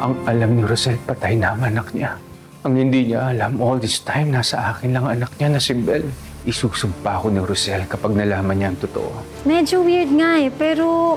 Ang alam ni Rosel, patay na ang anak niya. Ang hindi niya alam, all this time, nasa akin lang anak niya na si Bel. Isusumpa ako ni Rosel kapag nalaman niya ang totoo. Medyo weird nga eh, pero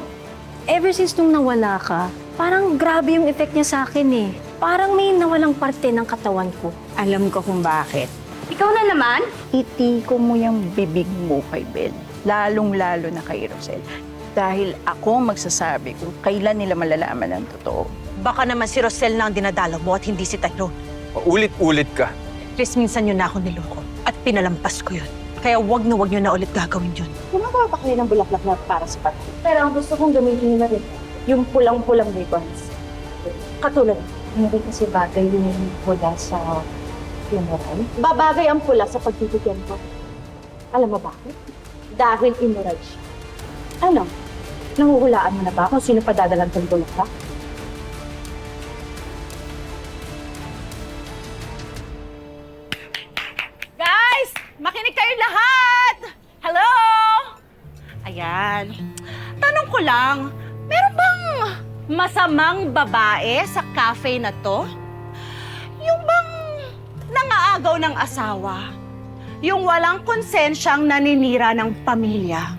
ever since nung nawala ka, parang grabe yung effect niya sa akin eh. Parang may nawalang parte ng katawan ko. Alam ko kung bakit. Ikaw na naman? Itiko mo yung bibig mo kay Bel. Lalong-lalo na kay Rosel. Dahil ako magsasabi kung kailan nila malalaman ang totoo. Baka naman si Rosel na ang dinadalaw mo at hindi si Tyrone. Paulit-ulit ka. Chris, minsan yun na ako niloko at pinalampas ko yun. Kaya wag na ulit gagawin yun. Gumagawa pa kayo ng bulaklak na para sa pati. Pero ang gusto kong gamitin nyo na rin, yung pulang-pulang ribbons. Katulad, hindi kasi bagay yung pula sa funeral. Babagay ang pula sa pagtitigyan ko. Alam mo bakit? Dahil immoral siya. Ano? Nanguhulaan mo na ba kung sino pa dadalang ng bulaklak? Guys! Makinig kayo lahat! Hello! Ayan. Tanong ko lang, meron bang masamang babae sa cafe na to? Yung bang nangaagaw ng asawa? Yung walang konsensyang naninira ng pamilya?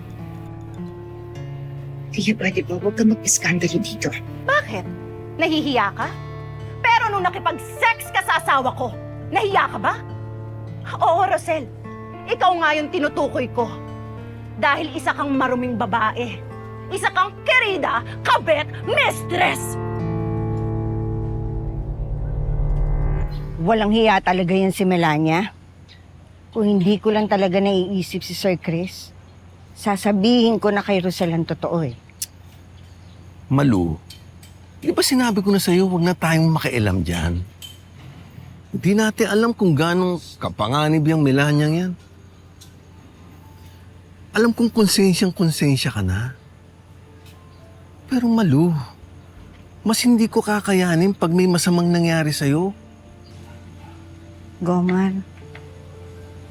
Tia, pwede ba? Huwag kang mag-iskandalo dito. Bakit? Nahihiya ka? Pero nung nakipag-sex ka sa asawa ko, nahiya ka ba? Oo, Rosel. Ikaw nga yung tinutukoy ko. Dahil isa kang maruming babae. Isa kang kerida, kabet, mistress! Walang hiya talaga yan si Melania. Kung hindi ko lang talaga naiisip si Sir Chris, sasabihin ko na kay Rosel ang totoo eh. Malu, di ba sinabi ko na sa'yo huwag na tayong makialam dyan? Hindi natin alam kung ganong kapanganib yung Melania yan. Alam kong konsensyang-konsensya ka na. Pero Malu, mas hindi ko kakayanin pag may masamang nangyari sa'yo. Gomar,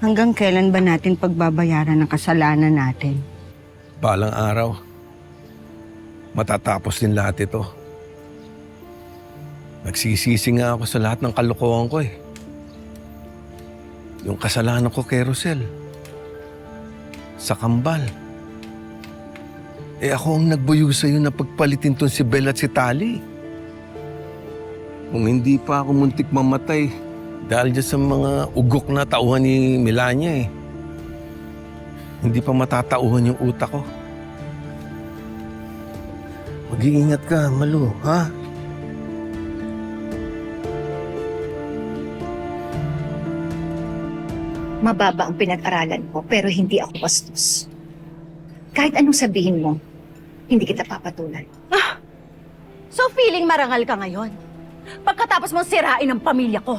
hanggang kailan ba natin pagbabayaran ng kasalanan natin? Balang araw, matatapos din lahat ito. Nagsisisi nga ako sa lahat ng kalokohan ko eh. Yung kasalanan ko kay Rosel. Sa kambal. Eh ako ang nagbuyog sa'yo na pagpalitin ton si Bel at si Tali. Kung hindi pa ako muntik mamatay dahil dyan sa mga ugok na tauhan ni Melania eh. Hindi pa matatauhan yung utak ko. Mag-iingat ka, Malu, ha? Mababa ang pinag-aralan mo, pero hindi ako bastos. Kahit anong sabihin mo, hindi kita papatulan. So feeling marangal ka ngayon? Pagkatapos mong sirain ang pamilya ko.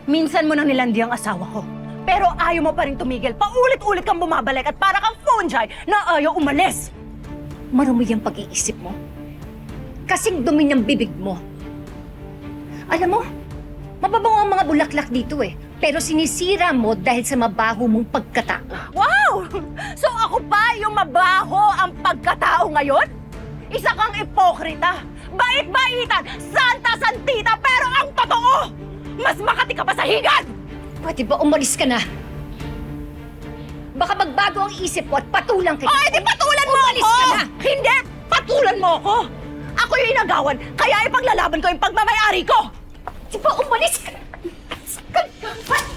Minsan mo nang nilandi ang asawa ko. Pero ayaw mo pa rin tumigil. Paulit-ulit kang bumabalik at para kang fungi na ayaw umalis. Marumi ang pag-iisip mo. Kasing dumi ng bibig mo. Alam mo, mababaw ang mga bulaklak dito eh. Pero sinisira mo dahil sa mabaho mong pagkatao. Wow! So ako pa yung mabaho ang pagkatao ngayon? Isa kang ipokrita, bait-baitan, santa-santita, pero ang totoo, mas makati ka pa sa higad! Pwede ba umalis ka na? Baka magbago ang isip mo at patulang kita. O, edi patulan mo Umalis ako! ka na! Hindi! Patulan mo ako! Ako yung inagawan, kaya ipaglalaban ko yung pagmamayari ko! Di ba umalis ka na?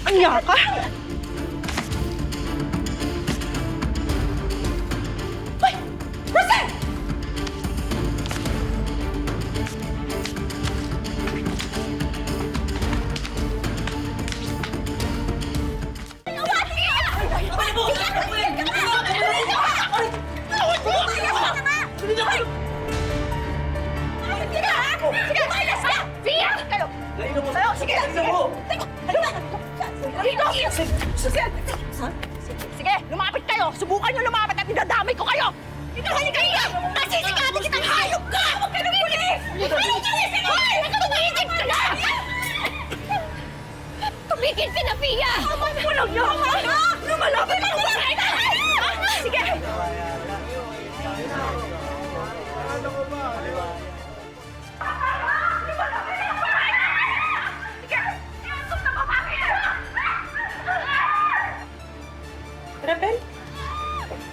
Ang yaka! Hoy! Rosel! Sige, lumapit kayo! Subukan nyo lumapit at idadamay ko kayo! Halika! Masisikatin kitang hayop ka! Huwag ka nang pulis! Hoy! Tumigil ka na! Tumigil ka na, Pia! Amang mo lang yan! Lumalapit ako sa akin! Sige! Lumalapit!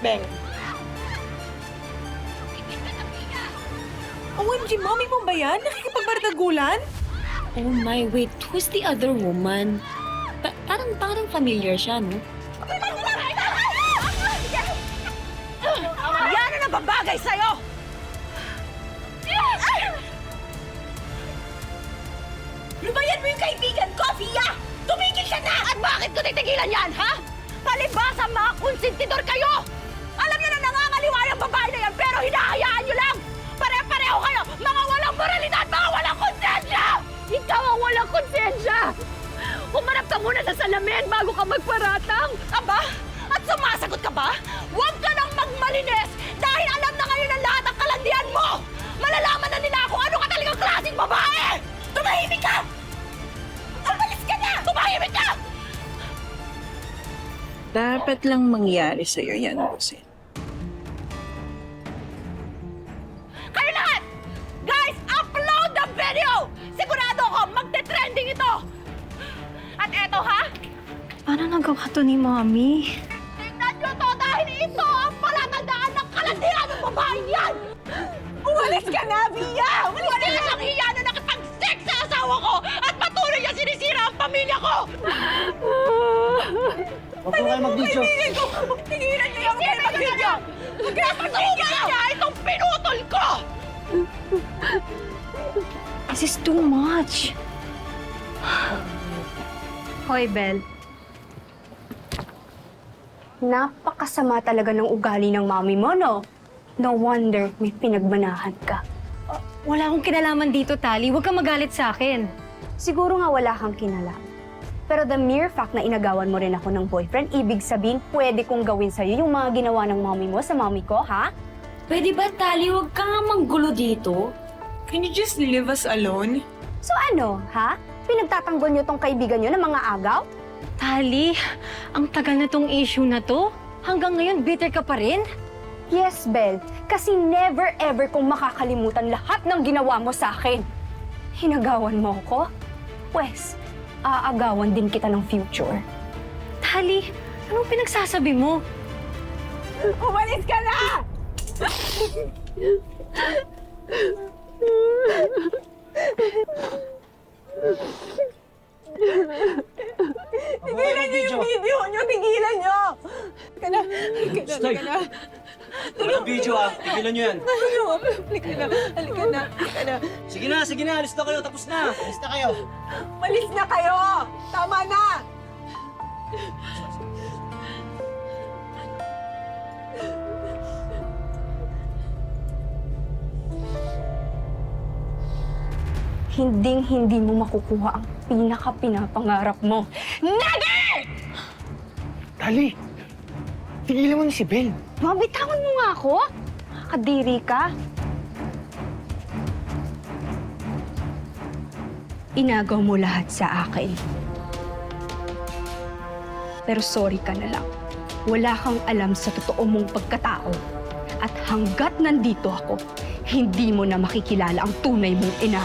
Beng. OMG, mommy mo ba yan? Nakikipagbardagulan? Oh my, wait, who's the other woman? Parang familiar siya, no? Yan ang nababagay sa'yo! Lubayan mo yung kaibigan ko, Fia! Tumigil ka na! At bakit ko titigilan yan, ha? Palibasa mga konsentidor kayo! Alam niyo na nangangaliwa yung babae na yan, pero hinahayaan niyo lang! Pare-pareho kayo! Mga walang moralidad! Mga walang konsensya! Ikaw ang walang konsensya! Umarap ka muna sa salamin bago ka magparatang! Aba? At sumasagot ka ba? Huwag ka nang magmalinis dahil alam na ngayon ang lahat ng kalandian mo! Malalaman na nila kung ano ka talagang klaseng babae! Tumahimik ka! Umalis ka na! Tumahimik ka! Dapat lang mangyari sa'yo yan, Rosel. Kayo lahat! Guys, upload the video! Sigurado ako, magte-trending ito! At eto ha, Paano nagawa to ni Mommy? tingnan nyo to dahil ito ang palatandaan ng kalandian ng babaeng yan! Umalis ka na, Via! Umalis ang hiya na nakipag-sex sa asawa ko at patuloy niya sinisira ang pamilya ko! Huwag po kayo mag-video. Tigilan niyo yung kayo mag-video! Magkakasuga niya itong pinutol ko! This is too much. Hoy, Bel. Napakasama talaga ng ugali ng mami mo, no? No wonder may pinagmanahan ka. Wala akong kinalaman dito, Tali. Huwag kang magalit sa akin. Siguro nga wala kang kinalaman. Pero the mere fact na inagawan mo rin ako ng boyfriend, ibig sabihin pwede kong gawin sa'yo yung mga ginawa ng mami mo sa mami ko, ha? Pwede ba, Tali? Huwag ka nga manggulo dito. Can you just leave us alone? So ano, ha? Pinagtatanggol niyo tong kaibigan niyo ng mga agaw? Tali, ang tagal na tong issue na to. Hanggang ngayon, bitter ka pa rin? Yes, Bel. Kasi never ever kong makakalimutan lahat ng ginawa mo sa akin. Hinagawan mo ako? Pwes, aagawan din kita ng future. Tali, anong pinagsasabi mo? Umalis ka na! Tigilan niyo yung video niyo! Tigilan niyo! Halika na! Walang video ah! Tigilan niyo yan! Halika na. Sige na! Alis na kayo! Tapos na! Alis na kayo! Malis na kayo! Tama na! Hinding-hindi mo makukuha ang pinaka-pinapangarap mo. Tali, tigilan mo na si Bel. Mabitawan mo nga ako? Kadiri ka. Inagaw mo lahat sa akin. Pero sorry ka na lang. Wala kang alam sa totoo mong pagkatao. At hanggat nandito ako, hindi mo na makikilala ang tunay mong ina.